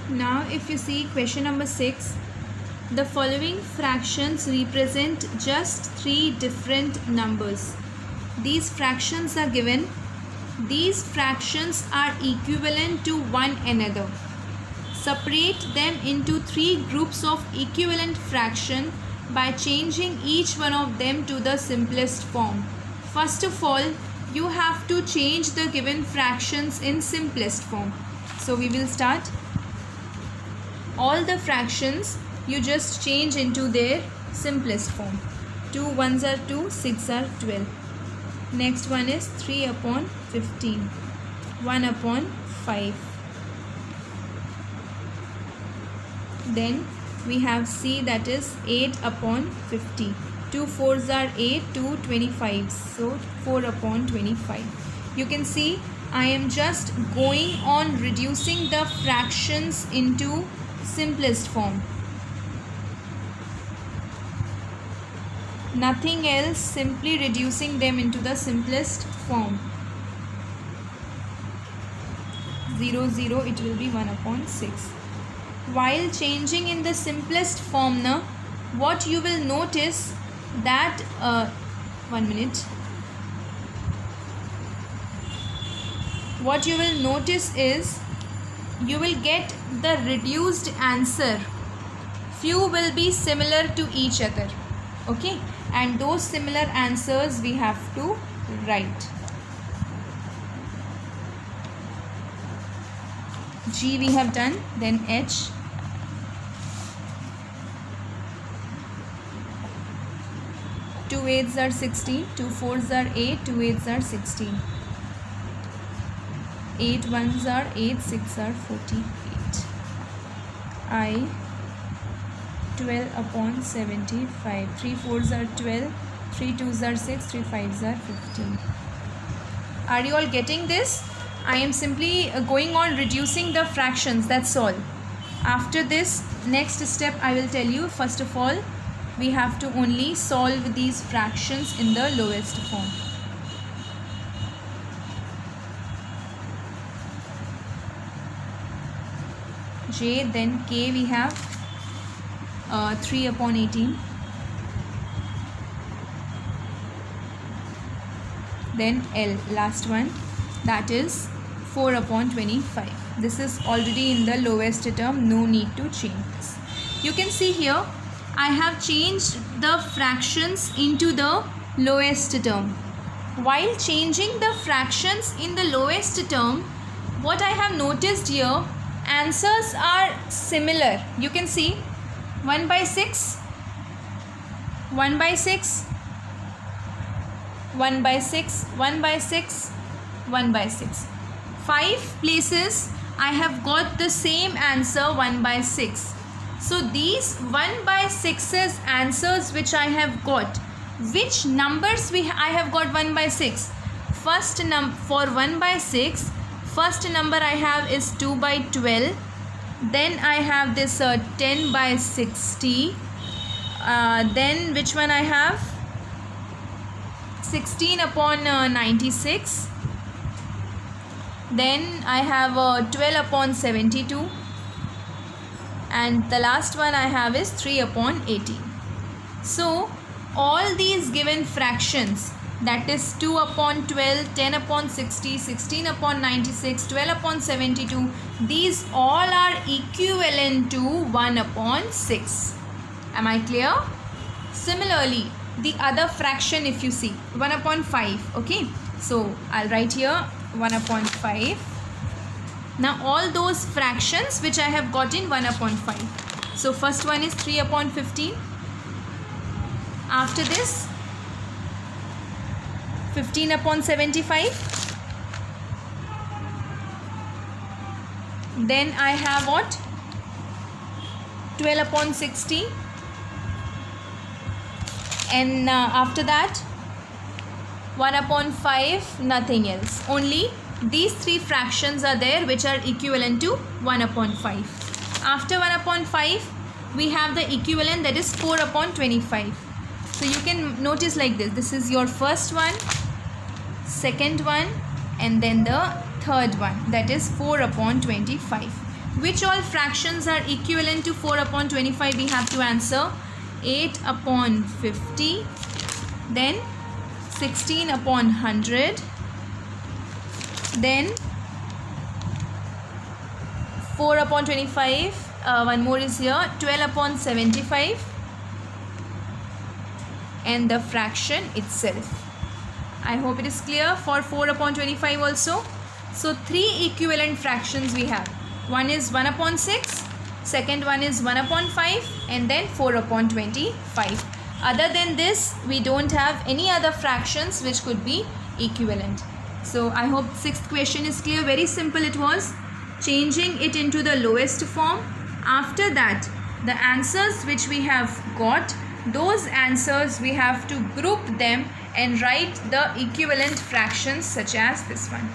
Now if you see question number 6, the following fractions represent just 3 different numbers. These fractions are given. These fractions are equivalent to one another. Separate them into 3 groups of equivalent fraction by changing each one of them to the simplest form. First of all, you have to change the given fractions in simplest form. So we will start. All the fractions you just change into their simplest form. 2 1s are 2, 6 are 12. Next one is 3 upon 15, 1 upon 5. Then we have C, that is 8 upon 50. 2 4s are 8, 2 25s, so 4 upon 25. You can see I am just going on reducing the fractions into simplest form. Nothing else, simply reducing them into the simplest form. 0 0, it will be 1 upon 6. While changing in the simplest form now, what you will notice that 1 minute, what you will notice is you will get the reduced answer. Few will be similar to each other, okay, and those similar answers we have to write. G we have done, then H. Two 8s are 16, 2 4s are 8, 2 8s are 16. 8 1s are 8, 6 are 48. I 12 upon 75. 3 4s are 12, 3 2s are 6, 3 5s are 15. Are you all getting this? I am simply going on reducing the fractions, that's all. After this, next step I will tell you. First of all, we have to only solve these fractions in the lowest form. J, then K we have 3 upon 18. Then L, last one, that is 4 upon 25. This is already in the lowest term, no need to change this. You can see here I have changed the fractions into the lowest term. While changing the fractions in the lowest term, what I have noticed here, answers are similar. You can see 1 by 6, 1 by 6, 1 by 6, 1 by 6, 1 by 6. 5 places I have got the same answer 1 by 6. So these 1 by 6's answers which I have got, which numbers I have got 1 by 6? First for 1 by 6, first number I have is 2 by 12. Then I have this 10 by 60. Then which one I have? 16 upon 96. Then I have 12 upon 72. And the last one I have is 3 upon 18. So all these given fractions, that is 2 upon 12, 10 upon 60, 16 upon 96, 12 upon 72, these all are equivalent to 1 upon 6. Am I clear? Similarly, the other fraction, if you see 1 upon 5, okay, so I'll write here 1 upon 5. Now all those fractions which I have got in 1 upon 5. So first one is 3 upon 15. After this 15 upon 75. Then I have what? 12 upon 60. And after that 1 upon 5, nothing else. Only these 3 fractions are there which are equivalent to 1 upon 5. After 1 upon 5, we have the equivalent, that is 4 upon 25. So you can notice like this. This is your first one, second one, and then the third one, that is 4 upon 25. Which all fractions are equivalent to 4 upon 25? We have to answer 8 upon 50, then 16 upon 100, then 4 upon 25, one more is here, 12 upon 75, and the fraction itself. I hope it is clear for 4 upon 25 also. So 3 equivalent fractions we have. One is 1 upon 6, second one is 1 upon 5, and then 4 upon 25. Other than this, we don't have any other fractions which could be equivalent. So I hope 6th question is clear. Very simple it was. Changing it into the lowest form. After that, the answers which we have got, those answers we have to group them and write the equivalent fractions such as this one.